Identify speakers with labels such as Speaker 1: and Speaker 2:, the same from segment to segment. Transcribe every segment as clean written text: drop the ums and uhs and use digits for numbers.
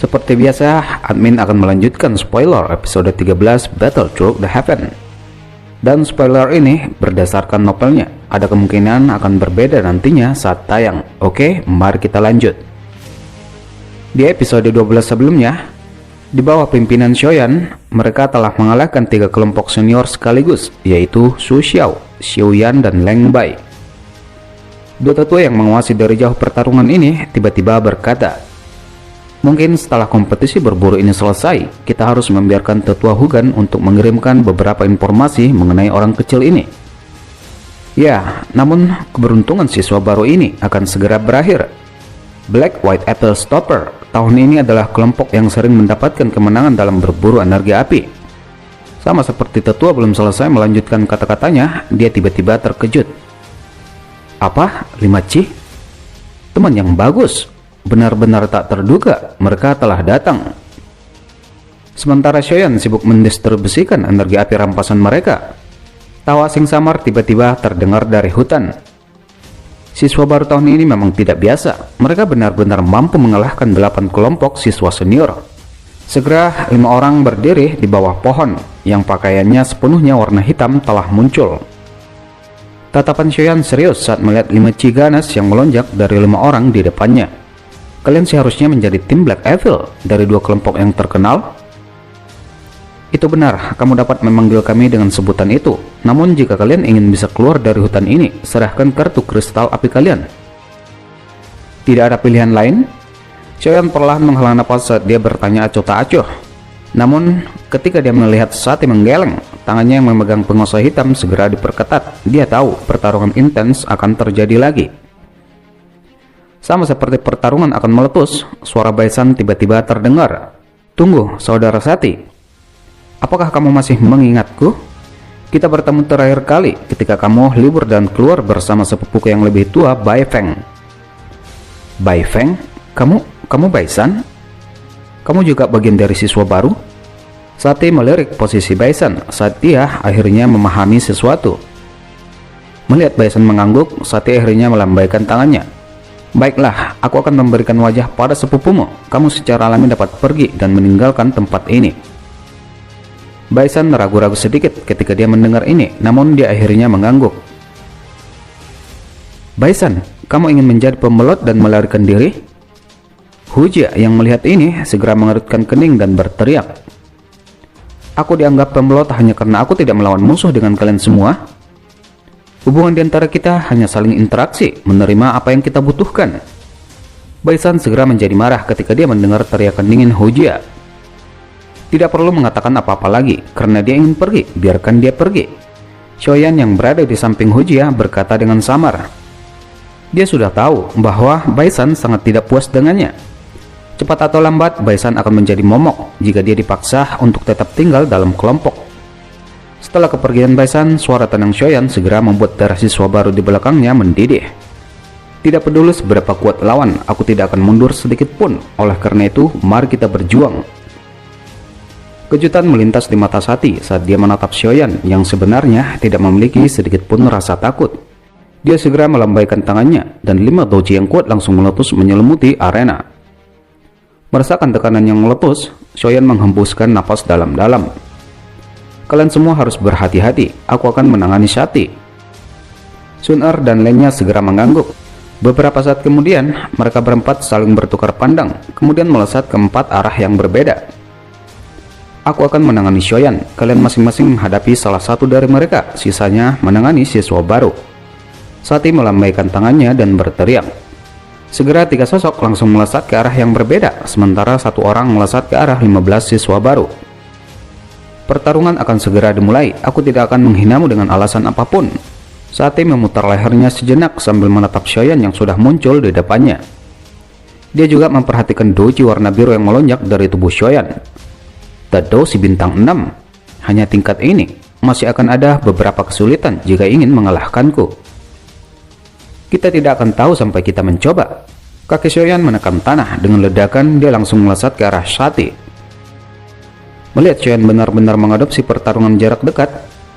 Speaker 1: Seperti biasa, admin akan melanjutkan spoiler episode 13 Battle Through the Heaven. Dan spoiler ini berdasarkan novelnya, ada kemungkinan akan berbeda nantinya saat tayang. Oke, mari kita lanjut. Di episode 12 sebelumnya, di bawah pimpinan Shoyan, mereka telah mengalahkan 3 kelompok senior sekaligus, yaitu Su Xiao, Xiu Yan, dan Leng Bai. Dua tetua yang menguasai dari jauh pertarungan ini tiba-tiba berkata, "Mungkin setelah kompetisi berburu ini selesai, kita harus membiarkan tetua Hugan untuk mengirimkan beberapa informasi mengenai orang kecil ini." Ya, namun keberuntungan siswa baru ini akan segera berakhir. Black White Apple Stopper tahun ini adalah kelompok yang sering mendapatkan kemenangan dalam berburu energi api. Sama seperti tetua belum selesai melanjutkan kata-katanya, dia tiba-tiba terkejut. "Apa? 5C? Teman yang bagus. Benar-benar tak terduga mereka telah datang." Sementara Shoyan sibuk mendistribusikan energi api rampasan mereka, tawa sing samar tiba-tiba terdengar dari hutan. Siswa baru tahun ini memang tidak biasa. Mereka benar-benar mampu mengalahkan 8 kelompok siswa senior. Segera 5 orang berdiri di bawah pohon yang pakaiannya sepenuhnya warna hitam telah muncul. Tatapan Shoyan serius saat melihat 5 ganas yang melonjak dari 5 orang di depannya. "Kalian seharusnya menjadi tim Black Evil dari 2 kelompok yang terkenal?" "Itu benar, kamu dapat memanggil kami dengan sebutan itu. Namun jika kalian ingin bisa keluar dari hutan ini, serahkan kartu kristal api kalian." "Tidak ada pilihan lain?" Shoyan perlahan menghela napas saat dia bertanya acuh tak acuh. Namun ketika dia melihat Sati menggeleng, tangannya yang memegang pengosai hitam segera diperketat. Dia tahu pertarungan intens akan terjadi lagi. Sama seperti pertarungan akan meletus, suara Baisan tiba-tiba terdengar. "Tunggu, saudara Sati. Apakah kamu masih mengingatku? Kita bertemu terakhir kali ketika kamu libur dan keluar bersama sepupuku yang lebih tua, Bai Feng." "Bai Feng? Kamu Baisan? Kamu juga bagian dari siswa baru?" Sati melirik posisi Baisan saat dia akhirnya memahami sesuatu. Melihat Baisan mengangguk, Sati akhirnya melambaikan tangannya. "Baiklah, aku akan memberikan wajah pada sepupumu. Kamu secara alami dapat pergi dan meninggalkan tempat ini." Baisan ragu-ragu sedikit ketika dia mendengar ini, namun dia akhirnya mengangguk. "Baisan, kamu ingin menjadi pembelot dan melarikan diri?" Hujia yang melihat ini segera mengerutkan kening dan berteriak, "Aku dianggap pembelot hanya karena aku tidak melawan musuh dengan kalian semua? Hubungan di antara kita hanya saling interaksi, menerima apa yang kita butuhkan." Baisan segera menjadi marah ketika dia mendengar teriakan dingin Hujia. Tidak perlu mengatakan apa-apa lagi, karena dia ingin pergi, biarkan dia pergi. Shoyan yang berada di samping Hujia berkata dengan samar. Dia sudah tahu bahwa Baisan sangat tidak puas dengannya. Cepat atau lambat, Baisan akan menjadi momok jika dia dipaksa untuk tetap tinggal dalam kelompok. Setelah kepergian Baisan, suara tenang Shoyan segera membuat darah siswa baru di belakangnya mendidih. "Tidak peduli seberapa kuat lawan, aku tidak akan mundur sedikit pun. Oleh karena itu, mari kita berjuang." Kejutan melintas di mata Sati saat dia menatap Shoyan yang sebenarnya tidak memiliki sedikit pun rasa takut. Dia segera melambaikan tangannya dan 5 doji yang kuat langsung meletus menyelimuti arena. Merasakan tekanan yang meletus, Shoyan menghembuskan napas dalam-dalam. "Kalian semua harus berhati-hati, aku akan menangani Sati." Sun-Er dan Lenya segera mengangguk. Beberapa saat kemudian, mereka berempat saling bertukar pandang, kemudian melesat ke 4 arah yang berbeda. "Aku akan menangani Shoyan, kalian masing-masing menghadapi salah satu dari mereka, sisanya menangani siswa baru." Sati melambaikan tangannya dan berteriak. Segera 3 sosok langsung melesat ke arah yang berbeda, sementara 1 orang melesat ke arah 15 siswa baru. "Pertarungan akan segera dimulai, aku tidak akan menghinamu dengan alasan apapun." Sati memutar lehernya sejenak sambil menatap Shoyan yang sudah muncul di depannya. Dia juga memperhatikan doji warna biru yang melonjak dari tubuh Shoyan. "Doji bintang 6, hanya tingkat ini, masih akan ada beberapa kesulitan jika ingin mengalahkanku." "Kita tidak akan tahu sampai kita mencoba." Kaki Shoyan menekan tanah dengan ledakan, dia langsung melesat ke arah Sati. Melihat Shoyan benar-benar mengadopsi pertarungan jarak dekat,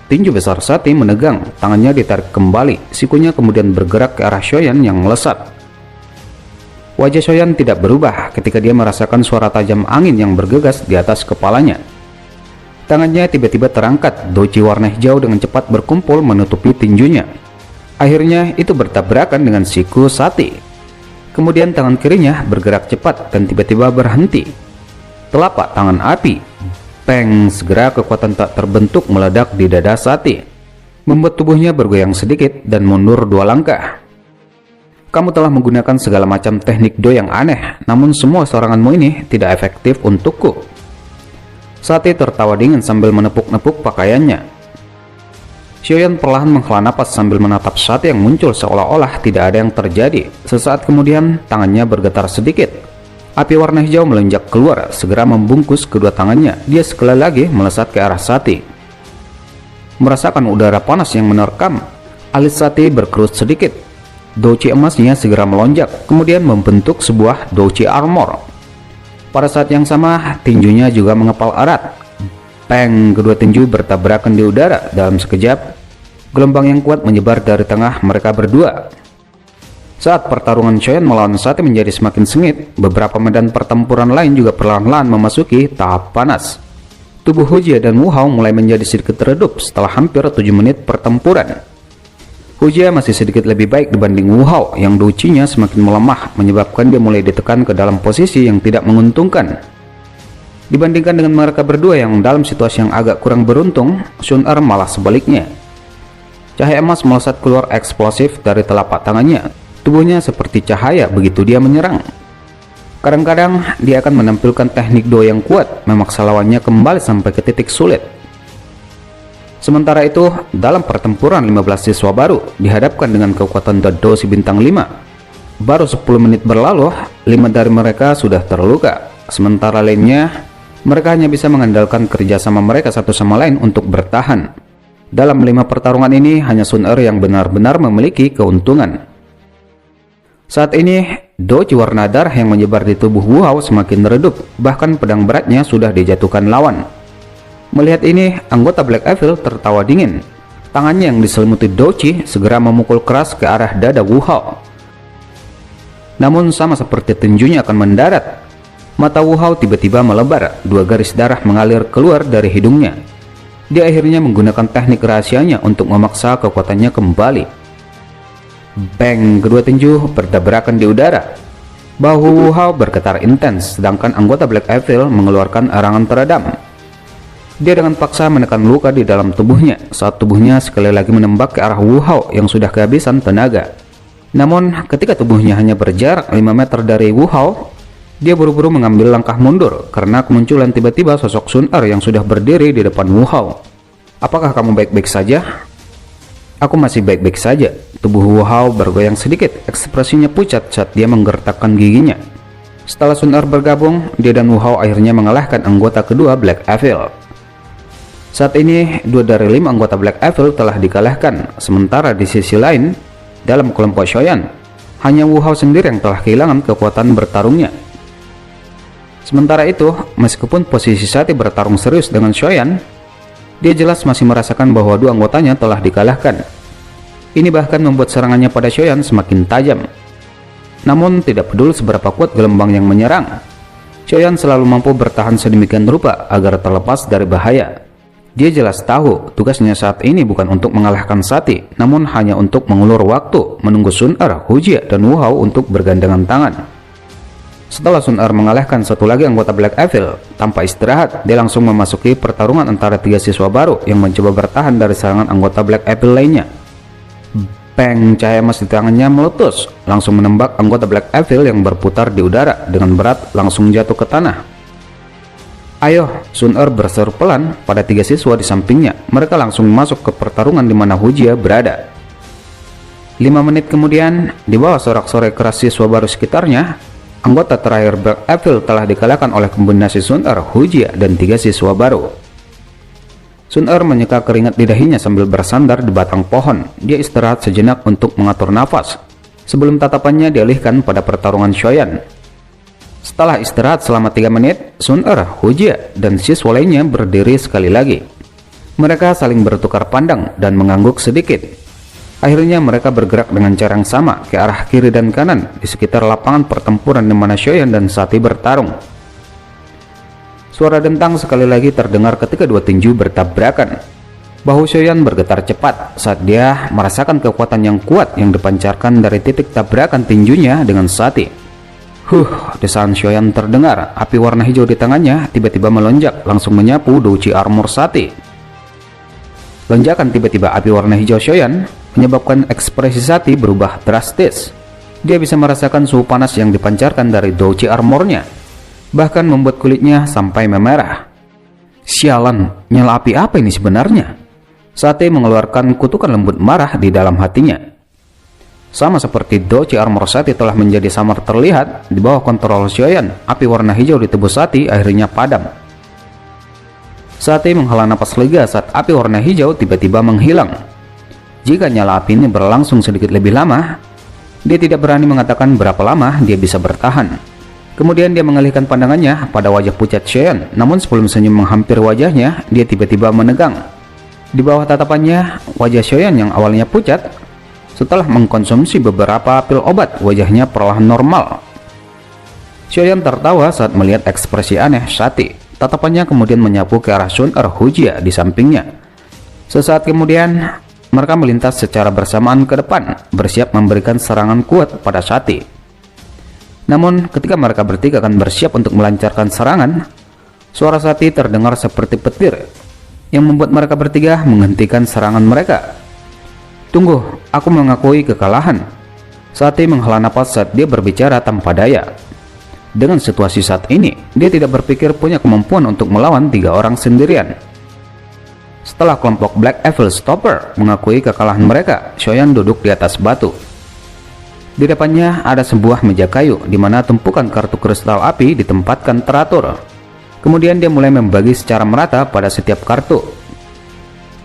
Speaker 1: tinju besar Sati menegang, tangannya ditarik kembali, sikunya kemudian bergerak ke arah Shoyan yang melesat. Wajah Shoyan tidak berubah ketika dia merasakan suara tajam angin yang bergegas di atas kepalanya. Tangannya tiba-tiba terangkat, doci warna hijau dengan cepat berkumpul menutupi tinjunya. Akhirnya itu bertabrakan dengan siku Sati. Kemudian tangan kirinya bergerak cepat dan tiba-tiba berhenti. Telapak tangan api, peng, segera kekuatan tak terbentuk meledak di dada Sati, membuat tubuhnya bergoyang sedikit dan mundur 2 langkah. Kamu telah menggunakan segala macam teknik do yang aneh, namun semua seranganmu ini tidak efektif untukku. Sati tertawa dingin sambil menepuk-nepuk pakaiannya. Shoyan perlahan menghela napas sambil menatap Sati yang muncul seolah-olah tidak ada yang terjadi. Sesaat kemudian, tangannya bergetar sedikit. Api warna hijau melonjak keluar, segera membungkus kedua tangannya. Dia sekali lagi melesat ke arah Sati. Merasakan udara panas yang menerkam, alis Sati berkerut sedikit. Douchi emasnya segera melonjak, kemudian membentuk sebuah Douchi armor. Pada saat yang sama, tinjunya juga mengepal erat. Peng, kedua tinju bertabrakan di udara. Dalam sekejap, gelombang yang kuat menyebar dari tengah mereka berdua. Saat pertarungan Shoyan melawan Sati menjadi semakin sengit, beberapa medan pertempuran lain juga perlahan-lahan memasuki tahap panas. Tubuh Hujia dan Wu Hao mulai menjadi sedikit redup setelah hampir 7 menit pertempuran. Hujia masih sedikit lebih baik dibanding Wu Hao yang douchinya semakin melemah, menyebabkan dia mulai ditekan ke dalam posisi yang tidak menguntungkan. Dibandingkan dengan mereka berdua yang dalam situasi yang agak kurang beruntung, Sun Er malah sebaliknya. Cahaya emas melesat keluar eksplosif dari telapak tangannya. Tubuhnya seperti cahaya begitu dia menyerang. Kadang-kadang dia akan menampilkan teknik do yang kuat, memaksa lawannya kembali sampai ke titik sulit. Sementara itu, dalam pertempuran 15 siswa baru dihadapkan dengan kekuatan Dodoshi bintang 5. Baru 10 menit berlalu, 5 dari mereka sudah terluka. Sementara lainnya, mereka hanya bisa mengandalkan kerjasama mereka satu sama lain untuk bertahan. Dalam 5 pertarungan ini, hanya Sun Er yang benar-benar memiliki keuntungan. Saat ini, douchi warna darah yang menyebar di tubuh Wu Hao semakin redup, bahkan pedang beratnya sudah dijatuhkan lawan. Melihat ini, anggota Black Evil tertawa dingin. Tangannya yang diselimuti douchi segera memukul keras ke arah dada Wu Hao. Namun sama seperti tinjunya akan mendarat, mata Wu Hao tiba-tiba melebar, 2 garis darah mengalir keluar dari hidungnya. Dia akhirnya menggunakan teknik rahasianya untuk memaksa kekuatannya kembali. Bang, kedua tinju bertabrakan di udara. Bahu Wu Hao bergetar intens, sedangkan anggota Black Evil mengeluarkan erangan teredam. Dia dengan paksa menekan luka di dalam tubuhnya saat tubuhnya sekali lagi menembak ke arah Wu Hao yang sudah kehabisan tenaga. Namun, ketika tubuhnya hanya berjarak 5 meter dari Wu Hao, dia buru-buru mengambil langkah mundur karena kemunculan tiba-tiba sosok Sun Er yang sudah berdiri di depan Wu Hao. "Apakah kamu baik-baik saja?" "Aku masih baik-baik saja." Tubuh Wu Hao bergoyang sedikit, ekspresinya pucat saat dia menggertakkan giginya. Setelah Sun Er bergabung, dia dan Wu Hao akhirnya mengalahkan anggota kedua Black Evil. Saat ini, 2 dari 5 anggota Black Evil telah dikalahkan, sementara di sisi lain, dalam kelompok Shoyan, hanya Wu Hao sendiri yang telah kehilangan kekuatan bertarungnya. Sementara itu, meskipun posisi Sati bertarung serius dengan Shoyan, dia jelas masih merasakan bahwa 2 anggotanya telah dikalahkan. Ini bahkan membuat serangannya pada Shoyan semakin tajam. Namun, tidak peduli seberapa kuat gelombang yang menyerang, Shoyan selalu mampu bertahan sedemikian rupa agar terlepas dari bahaya. Dia jelas tahu tugasnya saat ini bukan untuk mengalahkan Sati, namun hanya untuk mengulur waktu, menunggu Sun Er, Hujia, dan Wu Hao untuk bergandengan tangan. Setelah Sun Er mengalahkan satu lagi anggota Black Evil, tanpa istirahat, dia langsung memasuki pertarungan antara 3 siswa baru yang mencoba bertahan dari serangan anggota Black Evil lainnya. Peng, cahaya emas di tangannya meletus, langsung menembak anggota Black Evil yang berputar di udara dengan berat langsung jatuh ke tanah. "Ayo!" Sun Er berseru pelan pada 3 siswa di sampingnya. Mereka langsung masuk ke pertarungan di mana Hujia berada. 5 menit kemudian, di bawah sorak-sorai keras siswa baru sekitarnya, anggota terakhir Black Evil telah dikalahkan oleh kombinasi Sun Er, Hujia, dan 3 siswa baru. Sun Er menyeka keringat di dahinya sambil bersandar di batang pohon. Dia istirahat sejenak untuk mengatur nafas, sebelum tatapannya dialihkan pada pertarungan Shoyan. Setelah istirahat selama 3 menit, Sun Er, Hujia, dan siswa lainnya berdiri sekali lagi. Mereka saling bertukar pandang dan mengangguk sedikit. Akhirnya mereka bergerak dengan cara yang sama ke arah kiri dan kanan di sekitar lapangan pertempuran di mana Xiaoyan dan Sati bertarung. Suara dentang sekali lagi terdengar ketika dua tinju bertabrakan. Bahu Xiaoyan bergetar cepat saat dia merasakan kekuatan yang kuat yang dipancarkan dari titik tabrakan tinjunya dengan Sati. Desahan Xiaoyan terdengar. Api warna hijau di tangannya tiba-tiba melonjak, langsung menyapu Douji Armor Sati. Lonjakan tiba-tiba api warna hijau Xiaoyan menyebabkan ekspresi Sati berubah drastis. Dia bisa merasakan suhu panas yang dipancarkan dari Douji Armornya, bahkan membuat kulitnya sampai memerah. Sialan, nyala api apa ini sebenarnya? Sati mengeluarkan kutukan lembut marah di dalam hatinya. Sama seperti Douji Armor Sati telah menjadi samar terlihat di bawah kontrol Xiaoyan, api warna hijau di tubuh Sati akhirnya padam. Sati menghela napas lega saat api warna hijau tiba-tiba menghilang. Jika nyala api ini berlangsung sedikit lebih lama, dia tidak berani mengatakan berapa lama dia bisa bertahan. Kemudian dia mengalihkan pandangannya pada wajah pucat Xiaoyan, namun sebelum senyum menghampiri wajahnya, dia tiba-tiba menegang. Di bawah tatapannya, wajah Xiaoyan yang awalnya pucat, setelah mengkonsumsi beberapa pil obat, wajahnya perlahan normal. Xiaoyan tertawa saat melihat ekspresi aneh Sati. Tatapannya kemudian menyapu ke arah Sun Hujia di sampingnya. Sesaat kemudian, mereka melintas secara bersamaan ke depan, bersiap memberikan serangan kuat pada Sati. Namun, ketika mereka bertiga akan bersiap untuk melancarkan serangan, suara Sati terdengar seperti petir, yang membuat mereka bertiga menghentikan serangan mereka. Tunggu, aku mengakui kekalahan. Sati menghela napas saat dia berbicara tanpa daya. Dengan situasi saat ini, dia tidak berpikir punya kemampuan untuk melawan 3 orang sendirian. Setelah kelompok Black Evil Stopper mengakui kekalahan mereka, Xiaoyan duduk di atas batu. Di depannya ada sebuah meja kayu di mana tumpukan kartu kristal api ditempatkan teratur. Kemudian dia mulai membagi secara merata pada setiap kartu.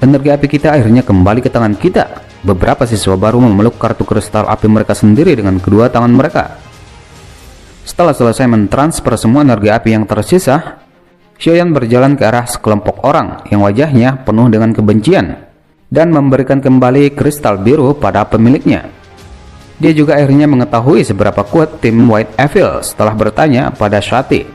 Speaker 1: Energi api kita akhirnya kembali ke tangan kita. Beberapa siswa baru memeluk kartu kristal api mereka sendiri dengan kedua tangan mereka. Setelah selesai mentransfer semua energi api yang tersisa, Xiaoyan berjalan ke arah sekelompok orang yang wajahnya penuh dengan kebencian dan memberikan kembali kristal biru pada pemiliknya. Dia juga akhirnya mengetahui seberapa kuat tim White Evil setelah bertanya pada Sati.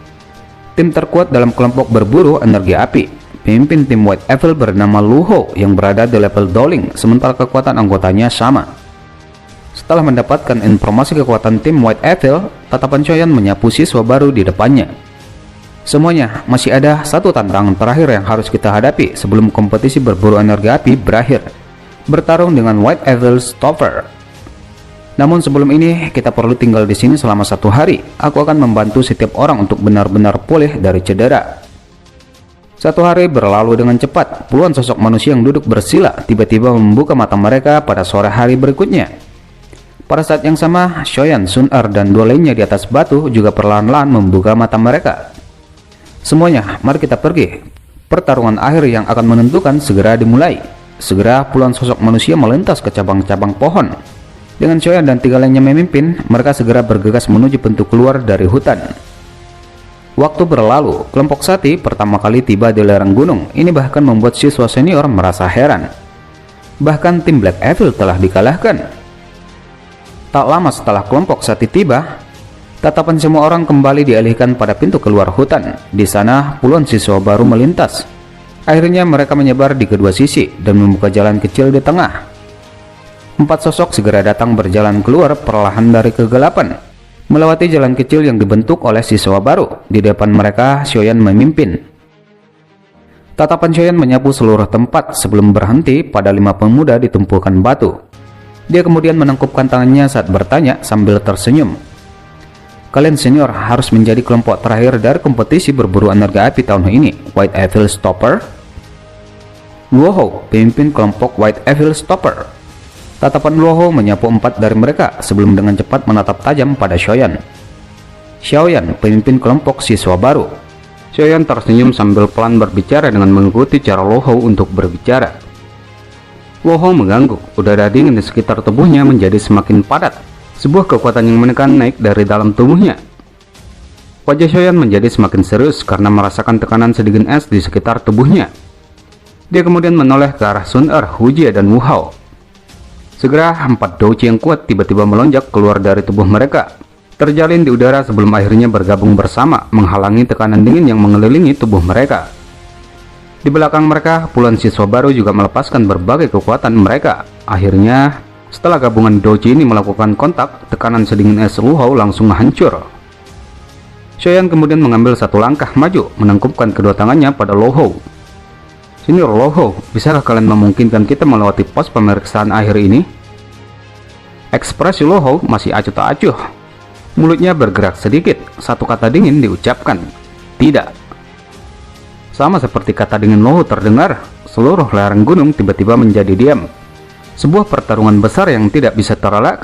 Speaker 1: Tim terkuat dalam kelompok berburu energi api. Pemimpin tim White Evil bernama Lu Hou yang berada di level Doling, sementara kekuatan anggotanya sama. Setelah mendapatkan informasi kekuatan tim White Evil, tatapan Xiaoyan menyapu siswa baru di depannya. Semuanya, masih ada satu tantangan terakhir yang harus kita hadapi sebelum kompetisi berburu energi api berakhir. Bertarung dengan White Evil Stopper. Namun sebelum ini, kita perlu tinggal di sini selama 1 hari. Aku akan membantu setiap orang untuk benar-benar pulih dari cedera. 1 hari berlalu dengan cepat. Puluhan sosok manusia yang duduk bersila tiba-tiba membuka mata mereka pada sore hari berikutnya. Pada saat yang sama, Xiaoyan, Sun dan 2 lainnya di atas batu juga perlahan-lahan membuka mata mereka. Semuanya, mari kita pergi. Pertarungan akhir yang akan menentukan segera dimulai. Segera puluhan sosok manusia melintas ke cabang-cabang pohon. Dengan Xiaoyan dan 3 lainnya memimpin, mereka segera bergegas menuju pintu keluar dari hutan. Waktu berlalu, kelompok Sati pertama kali tiba di lereng gunung. Ini bahkan membuat siswa senior merasa heran. Bahkan tim Black Evil telah dikalahkan. Tak lama setelah kelompok Sati tiba, tatapan semua orang kembali dialihkan pada pintu keluar hutan. Di sana, puluhan siswa baru melintas. Akhirnya mereka menyebar di kedua sisi dan membuka jalan kecil di tengah. 4 sosok segera datang berjalan keluar perlahan dari kegelapan, melewati jalan kecil yang dibentuk oleh siswa baru. Di depan mereka, Xiaoyan memimpin. Tatapan Xiaoyan menyapu seluruh tempat sebelum berhenti pada 5 pemuda di tumpukan batu. Dia kemudian menangkupkan tangannya saat bertanya sambil tersenyum. Kalian senior harus menjadi kelompok terakhir dari kompetisi berburu energi api tahun ini, White Evil Stopper. Lu Hou, pemimpin kelompok White Evil Stopper. Tatapan Lu Hou menyapu 4 dari mereka sebelum dengan cepat menatap tajam pada Xiaoyan. Xiaoyan, pemimpin kelompok siswa baru. Xiaoyan tersenyum sambil pelan berbicara dengan mengikuti cara Lu Hou untuk berbicara. Lu Hou mengangguk, udara dingin di sekitar tubuhnya menjadi semakin padat. Sebuah kekuatan yang menekan naik dari dalam tubuhnya. Wajah Xiaoyan menjadi semakin serius karena merasakan tekanan sedingin es di sekitar tubuhnya. Dia kemudian menoleh ke arah Sun Hujia dan Wu Hao. Segera 4 douji yang kuat tiba-tiba melonjak keluar dari tubuh mereka, terjalin di udara sebelum akhirnya bergabung bersama menghalangi tekanan dingin yang mengelilingi tubuh mereka. Di belakang mereka, puluhan siswa baru juga melepaskan berbagai kekuatan mereka. Akhirnya, setelah gabungan douji ini melakukan kontak, tekanan sedingin es Lu Hou langsung hancur. Xiaoyan kemudian mengambil satu langkah maju, menangkupkan kedua tangannya pada Lu Hou. "Senior Lu Hou, bisakah kalian memungkinkan kita melewati pos pemeriksaan akhir ini?" Ekspresi Lu Hou masih acuh tak acuh. Mulutnya bergerak sedikit, satu kata dingin diucapkan, "Tidak." Sama seperti kata dingin Lu Hou terdengar, seluruh lereng gunung tiba-tiba menjadi diam. Sebuah pertarungan besar yang tidak bisa terelakkan